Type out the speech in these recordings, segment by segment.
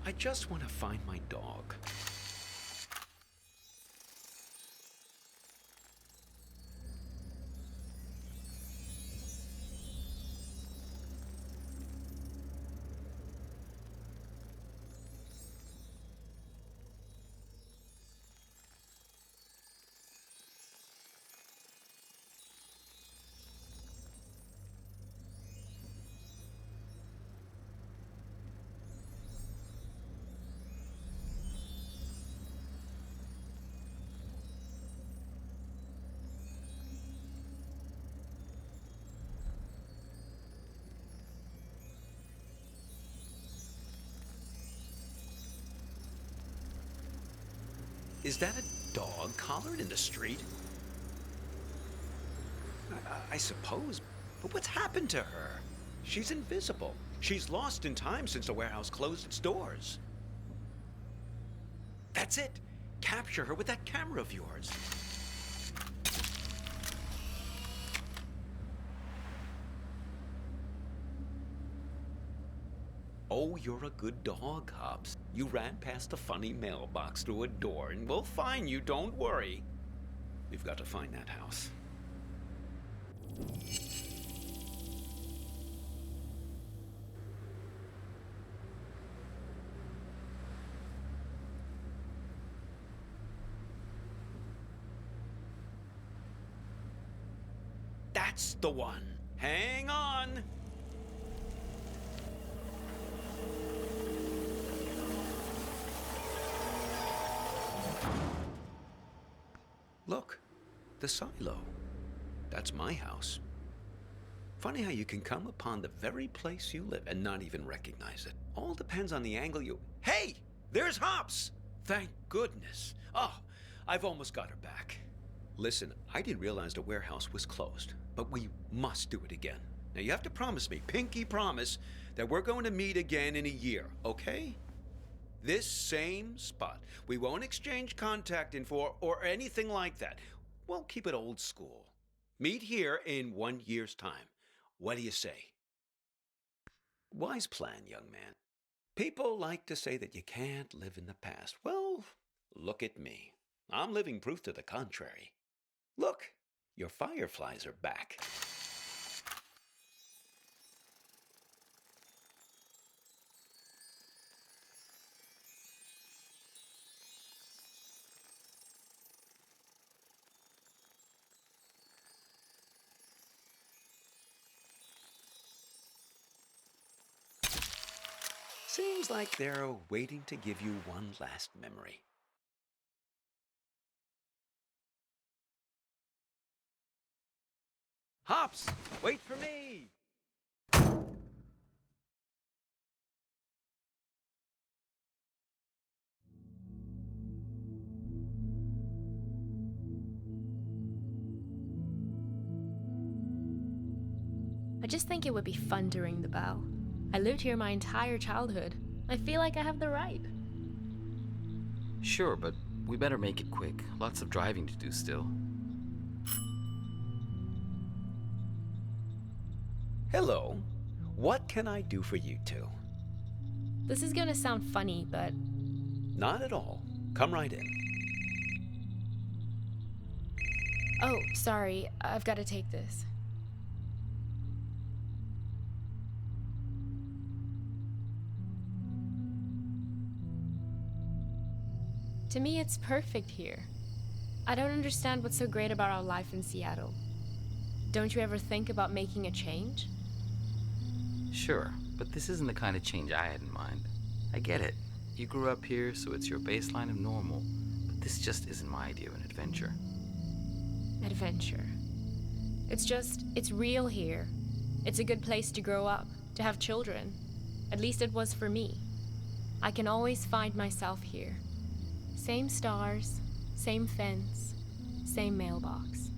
I just want to find my dog. Is that a dog collared in the street? I suppose, but what's happened to her? She's invisible. She's lost in time since the warehouse closed its doors. That's it. Capture her with that camera of yours. Oh, you're a good dog, Hops. You ran past a funny mailbox through a door, and we'll find you, don't worry. We've got to find that house. That's the one. Hang on. Look, the silo. That's my house. Funny how you can come upon the very place you live and not even recognize it. All depends on the angle you... Hey! There's Hops! Thank goodness. Oh, I've almost got her back. Listen, I didn't realize the warehouse was closed, but we must do it again. Now you have to promise me, pinky promise, that we're going to meet again in a year, okay? This same spot. We won't exchange contact info or anything like that. We'll keep it old school. Meet here in 1 year's time. What do you say? Wise plan, young man. People like to say that you can't live in the past. Well, look at me. I'm living proof to the contrary. Look, your fireflies are back. Seems like they're waiting to give you one last memory. Hops, wait for me! I just think it would be fun to ring the bell. I lived here my entire childhood. I feel like I have the right. Sure, but we better make it quick. Lots of driving to do still. Hello. What can I do for you two? This is gonna sound funny, but... Not at all. Come right in. Oh, sorry. I've got to take this. To me, it's perfect here. I don't understand what's so great about our life in Seattle. Don't you ever think about making a change? Sure, but this isn't the kind of change I had in mind. I get it. You grew up here, so it's your baseline of normal. But this just isn't my idea of an adventure. Adventure. It's real here. It's a good place to grow up, to have children. At least it was for me. I can always find myself here. Same stars, same fence, same mailbox.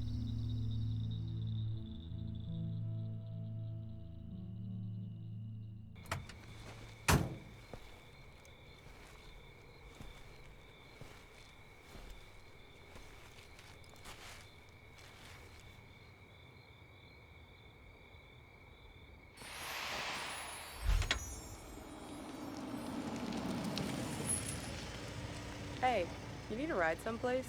Hey, you need a ride someplace?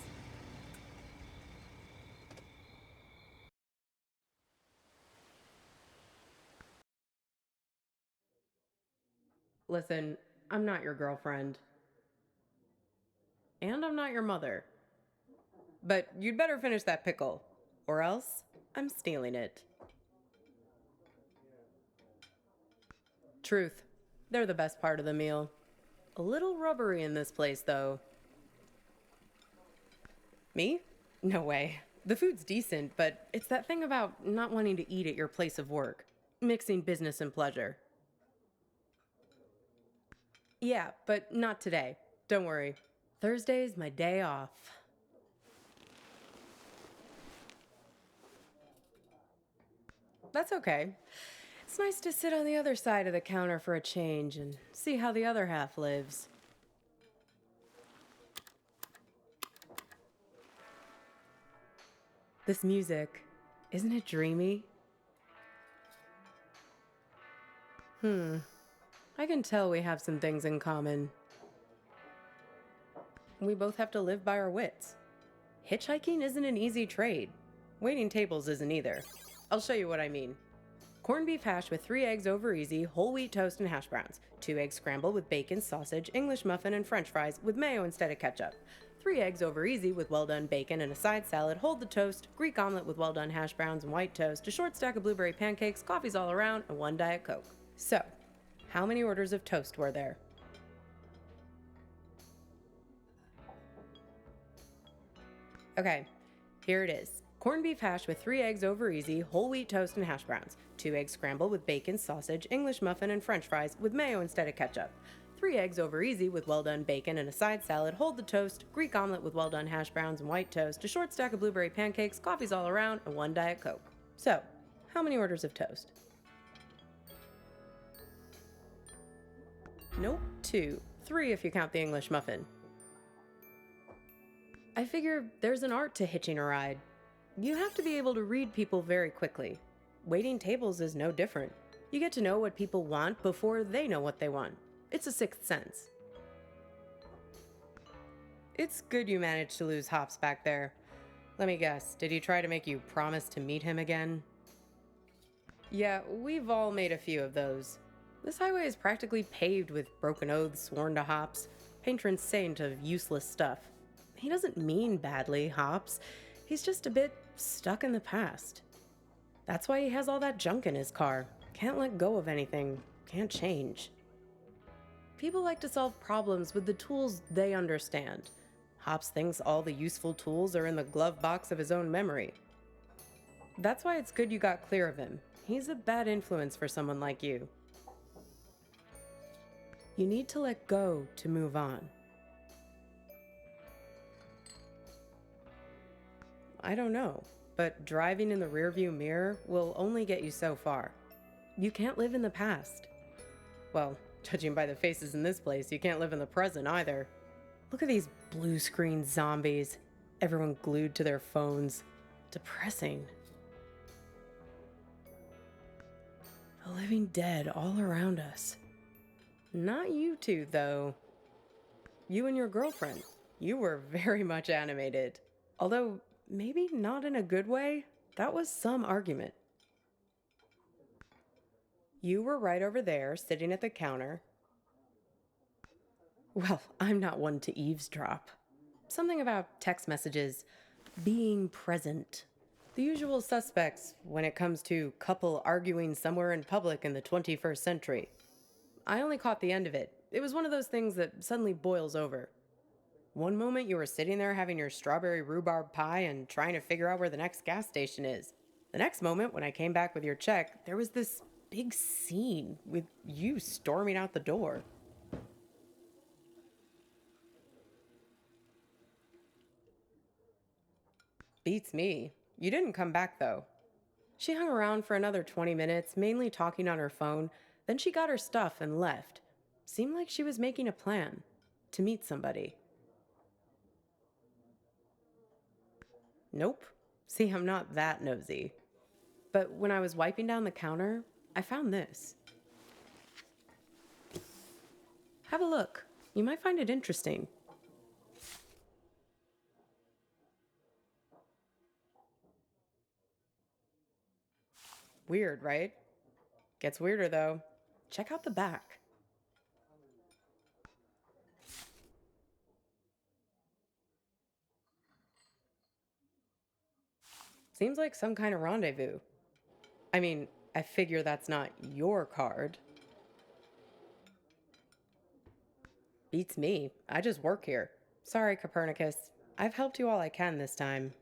Listen, I'm not your girlfriend. And I'm not your mother. But you'd better finish that pickle, or else I'm stealing it. Truth, they're the best part of the meal. A little rubbery in this place, though. Me? No way. The food's decent, but it's that thing about not wanting to eat at your place of work. Mixing business and pleasure. Yeah, but not today. Don't worry. Thursday's my day off. That's okay. It's nice to sit on the other side of the counter for a change and see how the other half lives. This music, isn't it dreamy? I can tell we have some things in common. We both have to live by our wits. Hitchhiking isn't an easy trade. Waiting tables isn't either. I'll show you what I mean. Corned beef hash with 3 eggs over easy, whole wheat toast and hash browns. 2 eggs scrambled with bacon, sausage, English muffin, and french fries with mayo instead of ketchup. 3 eggs over easy with well done bacon and a side salad, hold the toast, Greek omelet with well done hash browns and white toast, a short stack of blueberry pancakes, coffees all around, and 1 Diet Coke. So, how many orders of toast were there? Okay, here it is. Corned beef hash with 3 eggs over easy, whole wheat toast and hash browns. 2 eggs scrambled with bacon, sausage, English muffin, and french fries with mayo instead of ketchup. 3 eggs over easy with well done bacon and a side salad, hold the toast, Greek omelet with well done hash browns and white toast, a short stack of blueberry pancakes, coffees all around, and 1 Diet Coke. So, how many orders of toast? Nope, 2. 3 if you count the English muffin. I figure there's an art to hitching a ride. You have to be able to read people very quickly. Waiting tables is no different. You get to know what people want before they know what they want. It's a sixth sense. It's good you managed to lose Hops back there. Let me guess, did he try to make you promise to meet him again? Yeah, we've all made a few of those. This highway is practically paved with broken oaths sworn to Hops, patron saint of useless stuff. He doesn't mean badly, Hops. He's just a bit stuck in the past. That's why he has all that junk in his car. Can't let go of anything. Can't change. People like to solve problems with the tools they understand. Hops thinks all the useful tools are in the glove box of his own memory. That's why it's good you got clear of him. He's a bad influence for someone like you. You need to let go to move on. I don't know, but driving in the rearview mirror will only get you so far. You can't live in the past. Well, judging by the faces in this place, you can't live in the present either. Look at these blue screen zombies. Everyone glued to their phones. Depressing. The living dead all around us. Not you two, though. You and your girlfriend. You were very much animated. Although, maybe not in a good way. That was some argument. You were right over there, sitting at the counter. Well, I'm not one to eavesdrop. Something about text messages, being present. The usual suspects when it comes to couple arguing somewhere in public in the 21st century. I only caught the end of it. It was one of those things that suddenly boils over. One moment you were sitting there having your strawberry rhubarb pie and trying to figure out where the next gas station is. The next moment, when I came back with your check, there was this big scene with you storming out the door. Beats me. You didn't come back, though. She hung around for another 20 minutes, mainly talking on her phone. Then she got her stuff and left. Seemed like she was making a plan to meet somebody. Nope. See, I'm not that nosy. But when I was wiping down the counter, I found this. Have a look. You might find it interesting. Weird, right? Gets weirder, though. Check out the back. Seems like some kind of rendezvous. I mean, I figure that's not your card. Beats me. I just work here. Sorry, Copernicus. I've helped you all I can this time.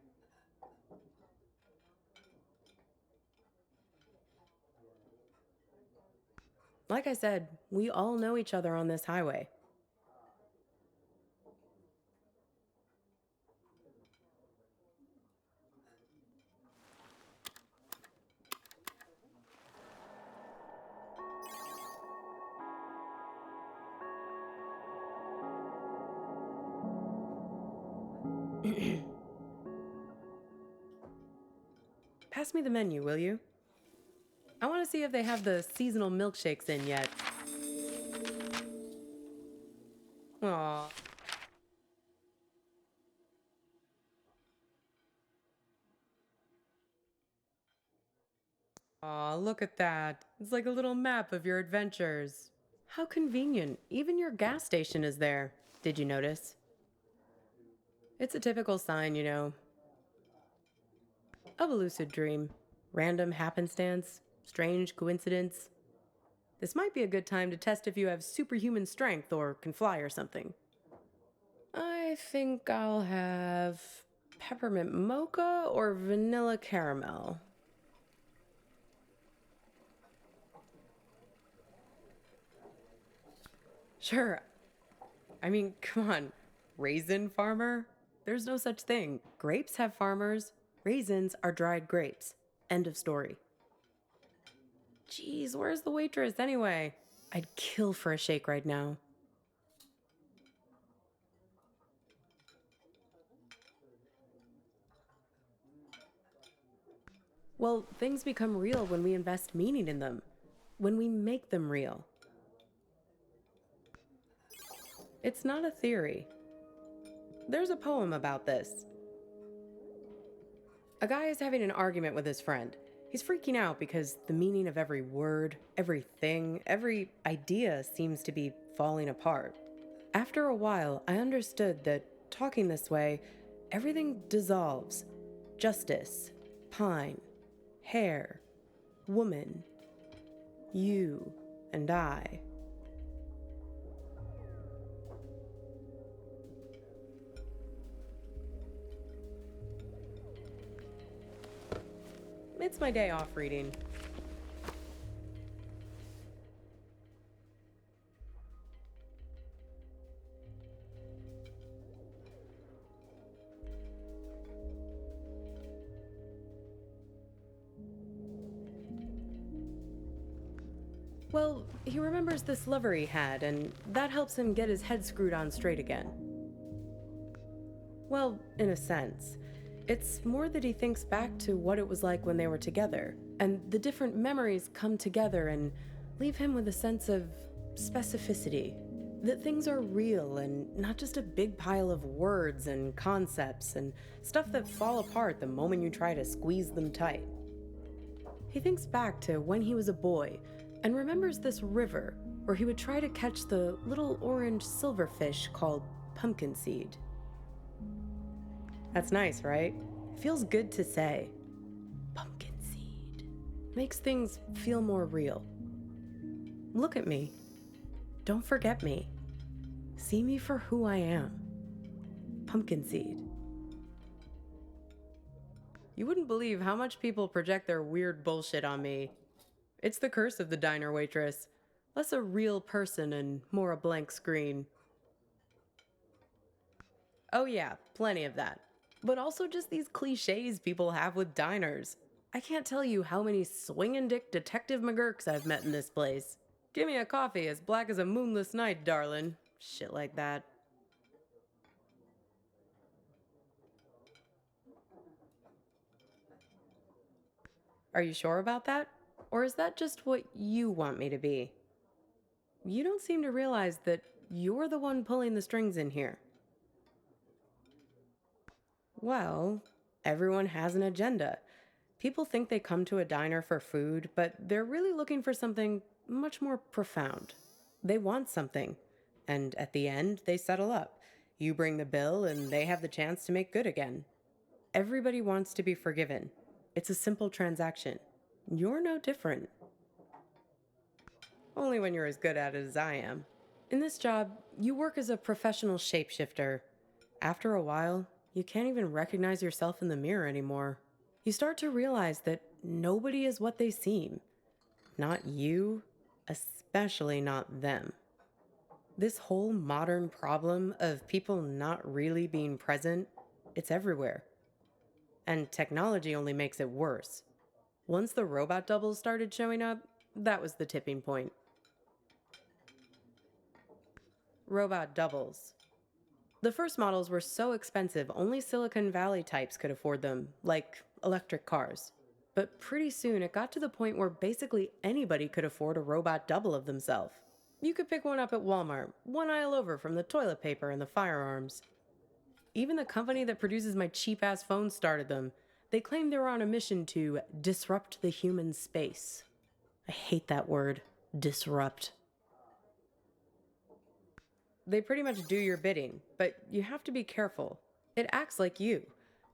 Like I said, we all know each other on this highway. Pass me the menu, will you? I want to see if they have the seasonal milkshakes in yet. Aww. Aw, look at that. It's like a little map of your adventures. How convenient. Even your gas station is there. Did you notice? It's a typical sign, you know, of a lucid dream. Random happenstance, strange coincidence. This might be a good time to test if you have superhuman strength or can fly or something. I think I'll have peppermint mocha or vanilla caramel. Sure. I mean, come on. Raisin farmer? There's no such thing. Grapes have farmers. Raisins are dried grapes. End of story. Jeez, where's the waitress anyway? I'd kill for a shake right now. Well, things become real when we invest meaning in them. When we make them real. It's not a theory. There's a poem about this. A guy is having an argument with his friend. He's freaking out because the meaning of every word, everything, every idea seems to be falling apart. After a while, I understood that talking this way, everything dissolves. Justice, pine, hair, woman, you and I. It's my day off reading. Well, he remembers this lover he had, and that helps him get his head screwed on straight again. Well, in a sense. It's more that he thinks back to what it was like when they were together, and the different memories come together and leave him with a sense of specificity. That things are real and not just a big pile of words and concepts and stuff that fall apart the moment you try to squeeze them tight. He thinks back to when he was a boy and remembers this river where he would try to catch the little orange silverfish called pumpkin seed. That's nice, right? Feels good to say. Pumpkin seed. Makes things feel more real. Look at me. Don't forget me. See me for who I am. Pumpkin seed. You wouldn't believe how much people project their weird bullshit on me. It's the curse of the diner waitress. Less a real person and more a blank screen. Oh yeah, plenty of that. But also just these cliches people have with diners. I can't tell you how many swingin' dick Detective McGurks I've met in this place. Give me a coffee as black as a moonless night, darlin'. Shit like that. Are you sure about that? Or is that just what you want me to be? You don't seem to realize that you're the one pulling the strings in here. Well, everyone has an agenda. People think they come to a diner for food, but they're really looking for something much more profound. They want something, and at the end, they settle up. You bring the bill, and they have the chance to make good again. Everybody wants to be forgiven. It's a simple transaction. You're no different. Only when you're as good at it as I am. In this job, you work as a professional shapeshifter. After a while, you can't even recognize yourself in the mirror anymore. You start to realize that nobody is what they seem. Not you, especially not them. This whole modern problem of people not really being present, it's everywhere. And technology only makes it worse. Once the robot doubles started showing up, that was the tipping point. Robot doubles. The first models were so expensive, only Silicon Valley types could afford them, like electric cars. But pretty soon it got to the point where basically anybody could afford a robot double of themselves. You could pick one up at Walmart, one aisle over from the toilet paper and the firearms. Even the company that produces my cheap-ass phone started them. They claimed they were on a mission to disrupt the human space. I hate that word, disrupt. They pretty much do your bidding, but you have to be careful. It acts like you,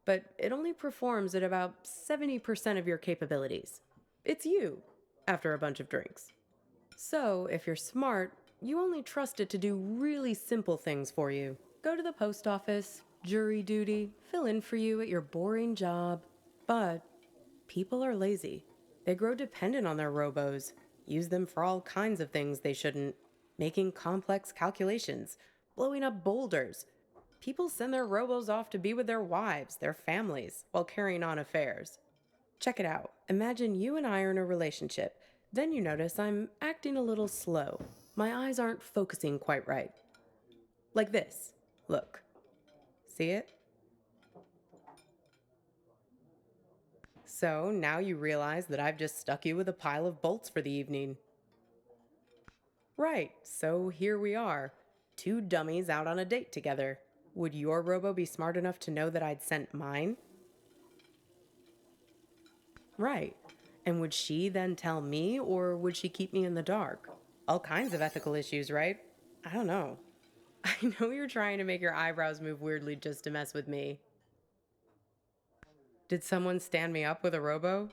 but it only performs at about 70% of your capabilities. It's you, after a bunch of drinks. So, if you're smart, you only trust it to do really simple things for you. Go to the post office, jury duty, fill in for you at your boring job. But people are lazy. They grow dependent on their robos, use them for all kinds of things they shouldn't, making complex calculations, blowing up boulders. People send their robos off to be with their wives, their families, while carrying on affairs. Check it out. Imagine you and I are in a relationship. Then you notice I'm acting a little slow. My eyes aren't focusing quite right. Like this. Look. See it? So now you realize that I've just stuck you with a pile of bolts for the evening. Right, so here we are. Two dummies out on a date together. Would your robo be smart enough to know that I'd sent mine? Right. And would she then tell me, or would she keep me in the dark? All kinds of ethical issues, right? I don't know. I know you're trying to make your eyebrows move weirdly just to mess with me. Did someone stand me up with a robo?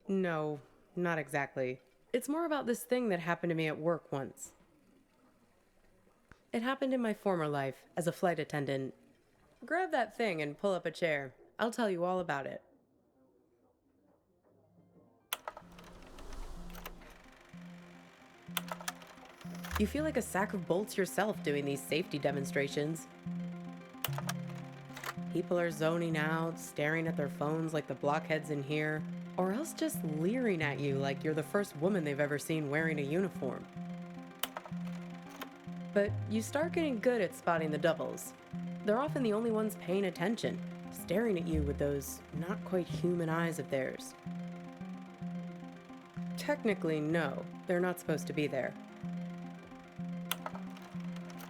No, not exactly. It's more about this thing that happened to me at work once. It happened in my former life as a flight attendant. Grab that thing and pull up a chair. I'll tell you all about it. You feel like a sack of bolts yourself doing these safety demonstrations. People are zoning out, staring at their phones like the blockheads in here, or else just leering at you like you're the first woman they've ever seen wearing a uniform. But you start getting good at spotting the doubles. They're often the only ones paying attention, staring at you with those not quite human eyes of theirs. Technically, no, they're not supposed to be there.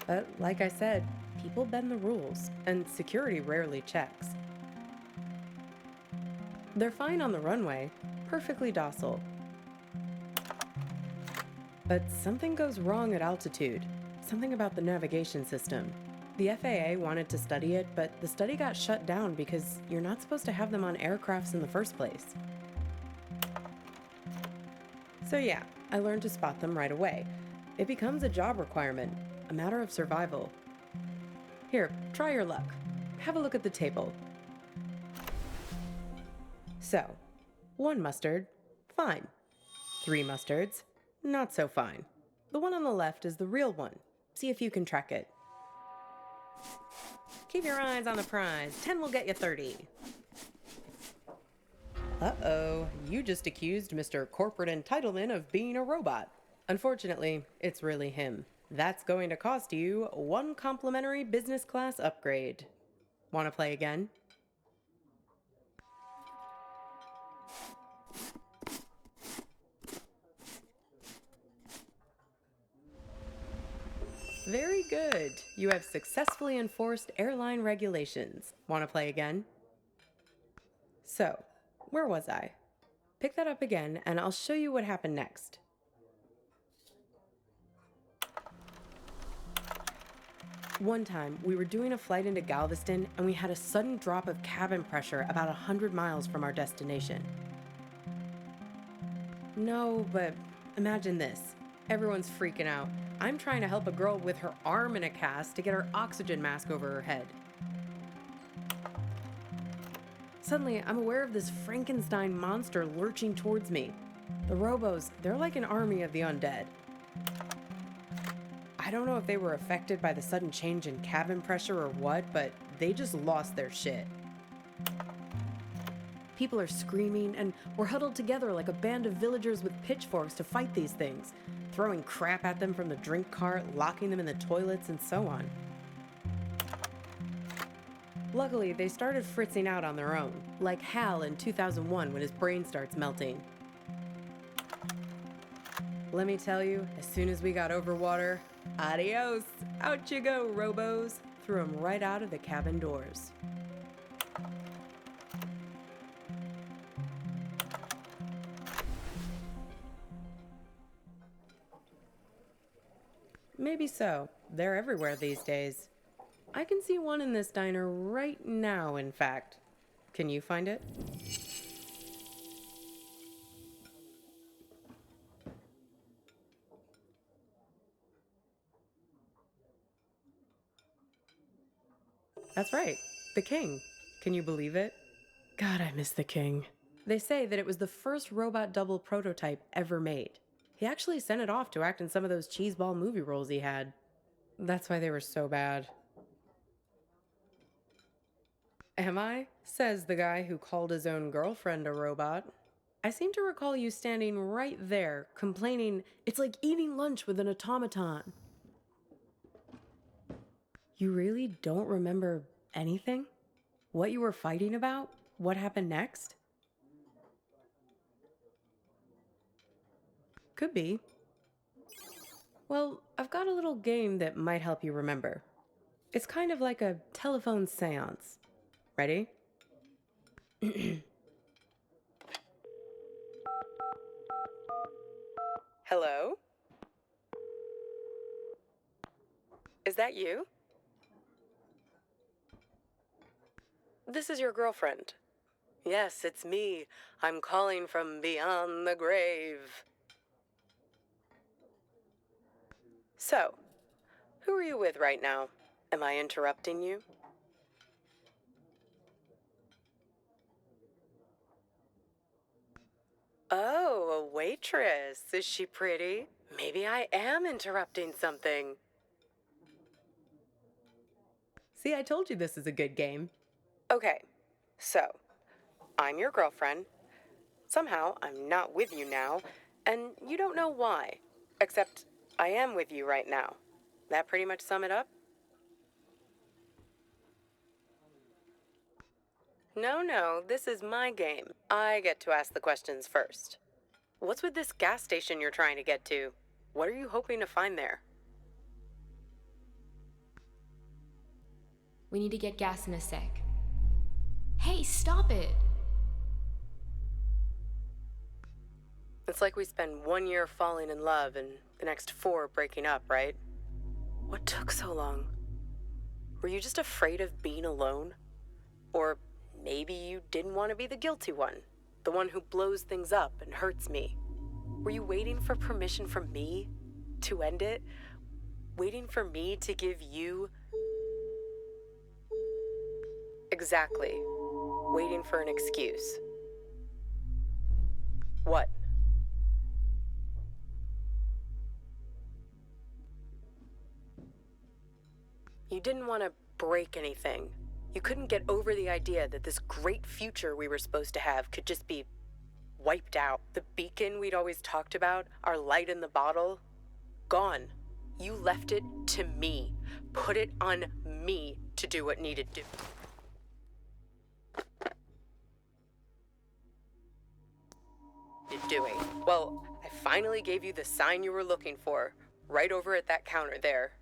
But like I said, people bend the rules, and security rarely checks. They're fine on the runway, perfectly docile. But something goes wrong at altitude, something about the navigation system. The FAA wanted to study it, but the study got shut down because you're not supposed to have them on aircrafts in the first place. So yeah, I learned to spot them right away. It becomes a job requirement, a matter of survival. Here, try your luck. Have a look at the table. So, 1 mustard, fine. 3 mustards, not so fine. The one on the left is the real one. See if you can track it. Keep your eyes on the prize. 10 will get you 30. Uh-oh, you just accused Mr. Corporate Entitlement of being a robot. Unfortunately, it's really him. That's going to cost you 1 complimentary business class upgrade. Want to play again? Very good. You have successfully enforced airline regulations. Want to play again? So, where was I? pick that up again and I'll show you what happened next. One time, we were doing a flight into Galveston and we had a sudden drop of cabin pressure about 100 miles from our destination. No, but imagine this. Everyone's freaking out. I'm trying to help a girl with her arm in a cast to get her oxygen mask over her head. Suddenly, I'm aware of this Frankenstein monster lurching towards me. The robos, they're like an army of the undead. I don't know if they were affected by the sudden change in cabin pressure or what, but they just lost their shit. People are screaming, and we're huddled together like a band of villagers with pitchforks to fight these things, throwing crap at them from the drink cart, locking them in the toilets, and so on. Luckily, they started fritzing out on their own, like Hal in 2001 when his brain starts melting. Let me tell you, as soon as we got over water, adios! Out you go, robos! Threw them right out of the cabin doors. Maybe so. They're everywhere these days. I can see one in this diner right now, in fact. Can you find it? That's right, the king. Can you believe it? God, I miss the king. They say that it was the first robot double prototype ever made. He actually sent it off to act in some of those cheeseball movie roles he had. That's why they were so bad. Am I? Says the guy who called his own girlfriend a robot. I seem to recall you standing right there, complaining, it's like eating lunch with an automaton. You really don't remember anything? What you were fighting about? What happened next? Could be. Well, I've got a little game that might help you remember. It's kind of like a telephone seance. Ready? Hello? Is that you? This is your girlfriend. Yes, it's me. I'm calling from beyond the grave. So, who are you with right now? Am I interrupting you? Oh, a waitress. Is she pretty? Maybe I am interrupting something. See, I told you this is a good game. Okay, so, I'm your girlfriend. Somehow, I'm not with you now, and you don't know why. Except, I am with you right now. That pretty much sum it up? No, this is my game. I get to ask the questions first. What's with this gas station you're trying to get to? What are you hoping to find there? We need to get gas in a sec. Hey, stop it! It's like we spend 1 year falling in love and the next 4 breaking up, right? What took so long? Were you just afraid of being alone? Or maybe you didn't want to be the guilty one, the one who blows things up and hurts me. Were you waiting for permission from me to end it? Waiting for me to give you... Exactly. Waiting for an excuse. What? You didn't want to break anything. You couldn't get over the idea that this great future we were supposed to have could just be wiped out. The beacon we'd always talked about, our light in the bottle, gone. You left it to me. Put it on me to do what needed to. Doing. Well, I finally gave you the sign you were looking for, right over at that counter there.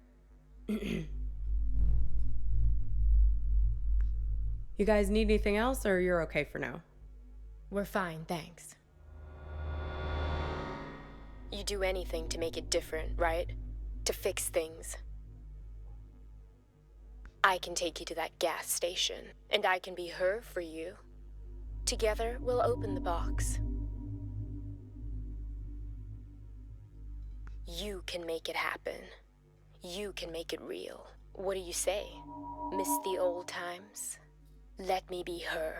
You guys need anything else, or you're okay for now? We're fine, thanks. You do anything to make it different, right? To fix things. I can take you to that gas station, and I can be her for you. Together, we'll open the box. You can make it happen. You can make it real. What do you say? Miss the old times? Let me be her.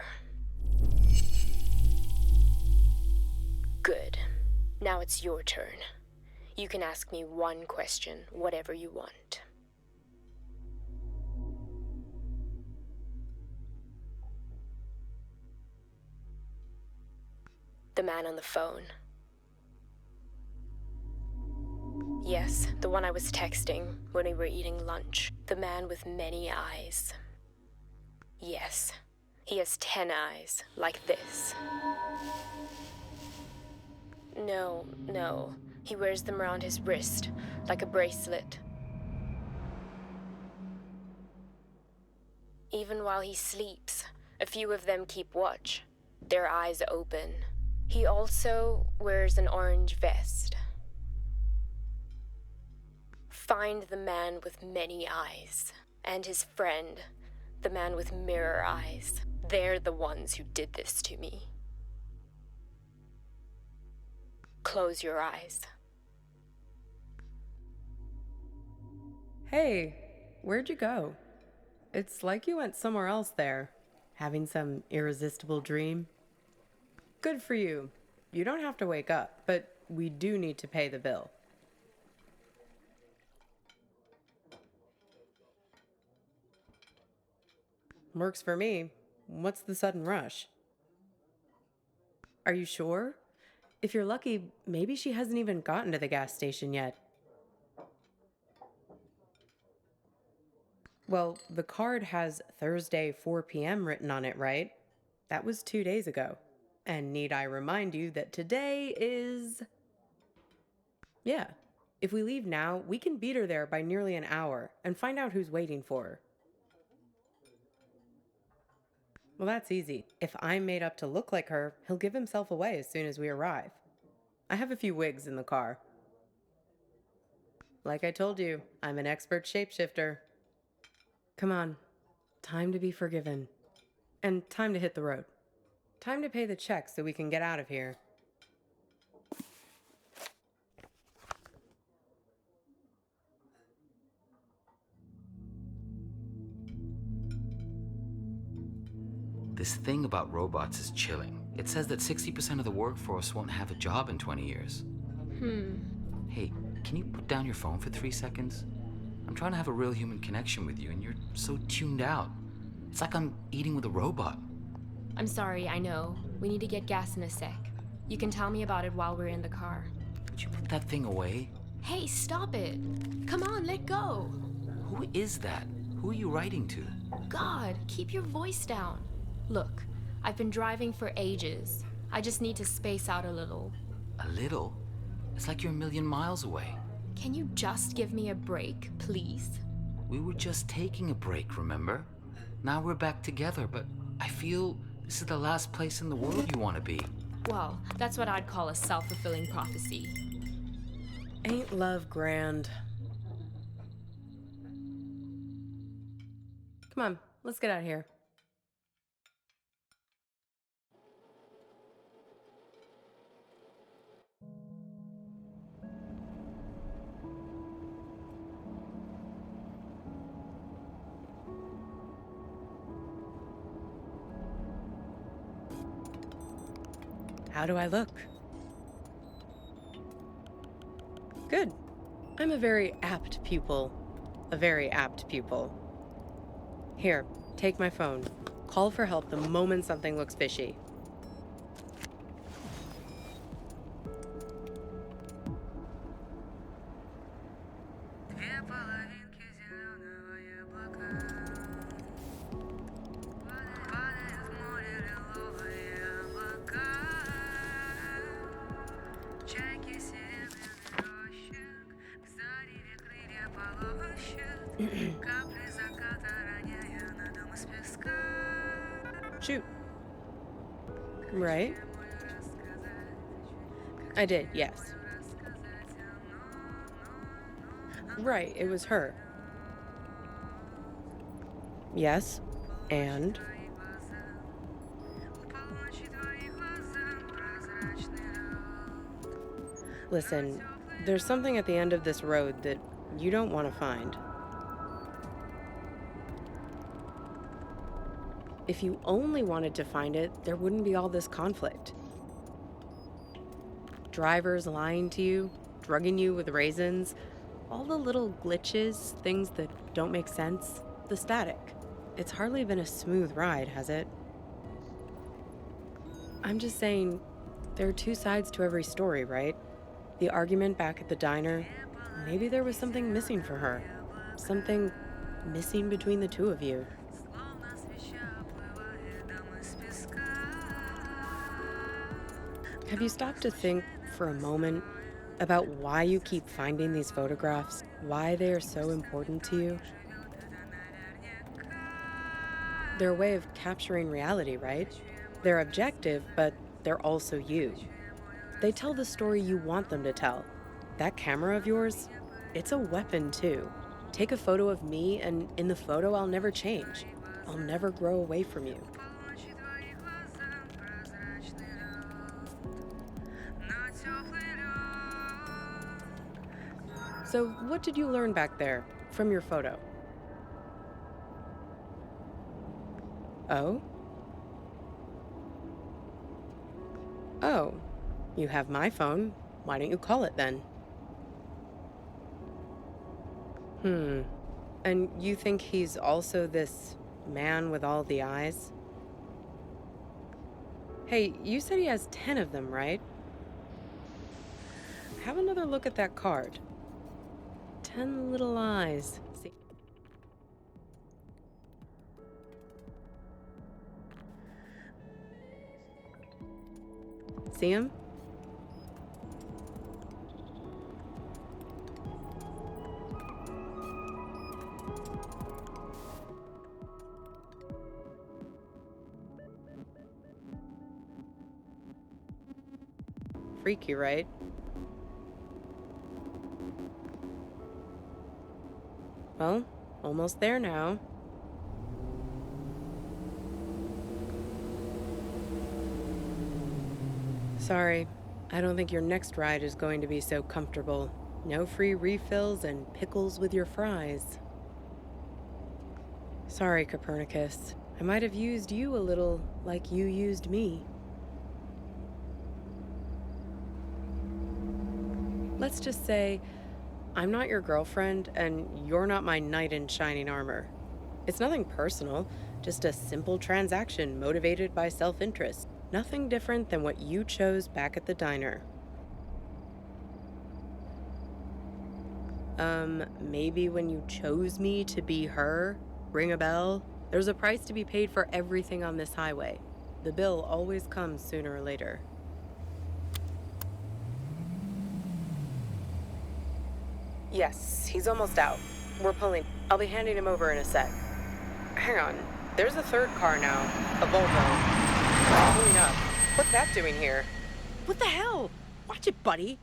Good. Now it's your turn. You can ask me one question, whatever you want. The man on the phone. Yes, the one I was texting when we were eating lunch. The man with many eyes. Yes, he has 10 eyes, like this. No, he wears them around his wrist, like a bracelet. Even while he sleeps, a few of them keep watch, their eyes open. He also wears an orange vest. Find the man with many eyes, and his friend, the man with mirror eyes. They're the ones who did this to me. Close your eyes. Hey, where'd you go? It's like you went somewhere else there, having some irresistible dream. Good for you. You don't have to wake up, but we do need to pay the bill. Works for me. What's the sudden rush? Are you sure? If you're lucky, maybe she hasn't even gotten to the gas station yet. Well, the card has Thursday 4 p.m. written on it, right? That was 2 days ago. And need I remind you that today is... Yeah. If we leave now, we can beat her there by nearly an hour and find out who's waiting for her. Well, that's easy. If I'm made up to look like her, he'll give himself away as soon as we arrive. I have a few wigs in the car. Like I told you, I'm an expert shapeshifter. Come on. Time to be forgiven. And time to hit the road. Time to pay the check so we can get out of here. This thing about robots is chilling. It says that 60% of the workforce won't have a job in 20 years. Hey, can you put down your phone for 3 seconds? I'm trying to have a real human connection with you, and you're so tuned out. It's like I'm eating with a robot. I'm sorry, I know. We need to get gas in a sec. You can tell me about it while we're in the car. Would you put that thing away? Hey, stop it! Come on, let go! Who is that? Who are you writing to? God, keep your voice down. Look, I've been driving for ages. I just need to space out a little. A little? It's like you're a million miles away. Can you just give me a break, please? We were just taking a break, remember? Now we're back together, but I feel this is the last place in the world you want to be. Well, that's what I'd call a self-fulfilling prophecy. Ain't love grand? Come on, let's get out of here. How do I look? Good. I'm a very apt pupil. A very apt pupil. Here, take my phone. Call for help the moment something looks fishy. Shoot. Right? I did, yes. Right, it was her. Yes, and? Listen, there's something at the end of this road that you don't want to find. If you only wanted to find it, there wouldn't be all this conflict. Drivers lying to you, drugging you with raisins, all the little glitches, things that don't make sense, the static. It's hardly been a smooth ride, has it? I'm just saying, there are two sides to every story, right? The argument back at the diner, maybe there was something missing for her. Something missing between the two of you. Have you stopped to think for a moment about why you keep finding these photographs? Why they are so important to you? They're a way of capturing reality, right? They're objective, but they're also you. They tell the story you want them to tell. That camera of yours, it's a weapon too. Take a photo of me, and in the photo, I'll never change. I'll never grow away from you. So, what did you learn back there from your photo? Oh? Oh, you have my phone. Why don't you call it then? And you think he's also this man with all the eyes? Hey, you said he has 10 of them, right? Have another look at that card. 10 little eyes. See him? Freaky, right? Well, almost there now. Sorry, I don't think your next ride is going to be so comfortable. No free refills and pickles with your fries. Sorry, Copernicus. I might have used you a little like you used me. Let's just say, I'm not your girlfriend, and you're not my knight in shining armor. It's nothing personal, just a simple transaction motivated by self-interest. Nothing different than what you chose back at the diner. Maybe when you chose me to be her, ring a bell? There's a price to be paid for everything on this highway. The bill always comes sooner or later. Yes, he's almost out. We're pulling. I'll be handing him over in a sec. Hang on. There's a third car now. A Volvo. Pulling up. What's that doing here? What the hell? Watch it, buddy.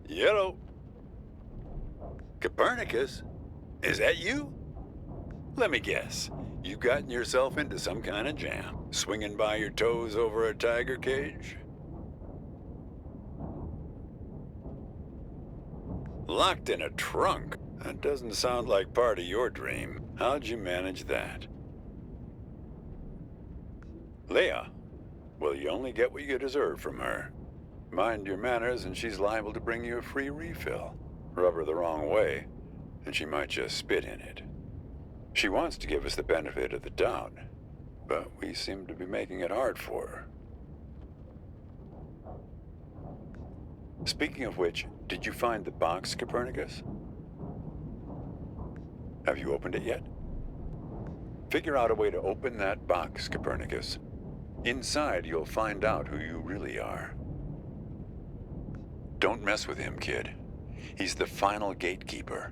Yellow. Copernicus? Is that you? Let me guess. You've gotten yourself into some kind of jam, swinging by your toes over a tiger cage? Locked in a trunk? That doesn't sound like part of your dream. How'd you manage that? Leah? Well, you only get what you deserve from her. Mind your manners, and she's liable to bring you a free refill. Rub her the wrong way, and she might just spit in it. She wants to give us the benefit of the doubt, but we seem to be making it hard for her. Speaking of which, did you find the box, Copernicus? Have you opened it yet? Figure out a way to open that box, Copernicus. Inside, you'll find out who you really are. Don't mess with him, kid. He's the final gatekeeper.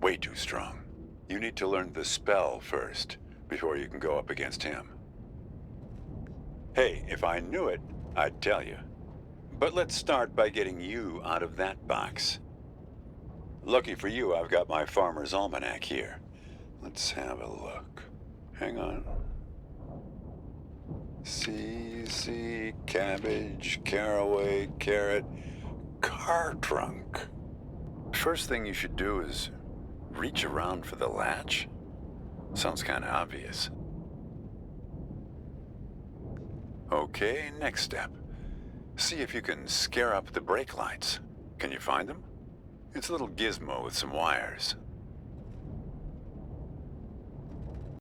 Way too strong. You need to learn the spell first, before you can go up against him. Hey, if I knew it, I'd tell you. But let's start by getting you out of that box. Lucky for you, I've got my Farmer's Almanac here. Let's have a look. Hang on. See, cabbage, caraway, carrot, car trunk. First thing you should do is reach around for the latch. Sounds kind of obvious. Okay, next step. See if you can scare up the brake lights. Can you find them? It's a little gizmo with some wires.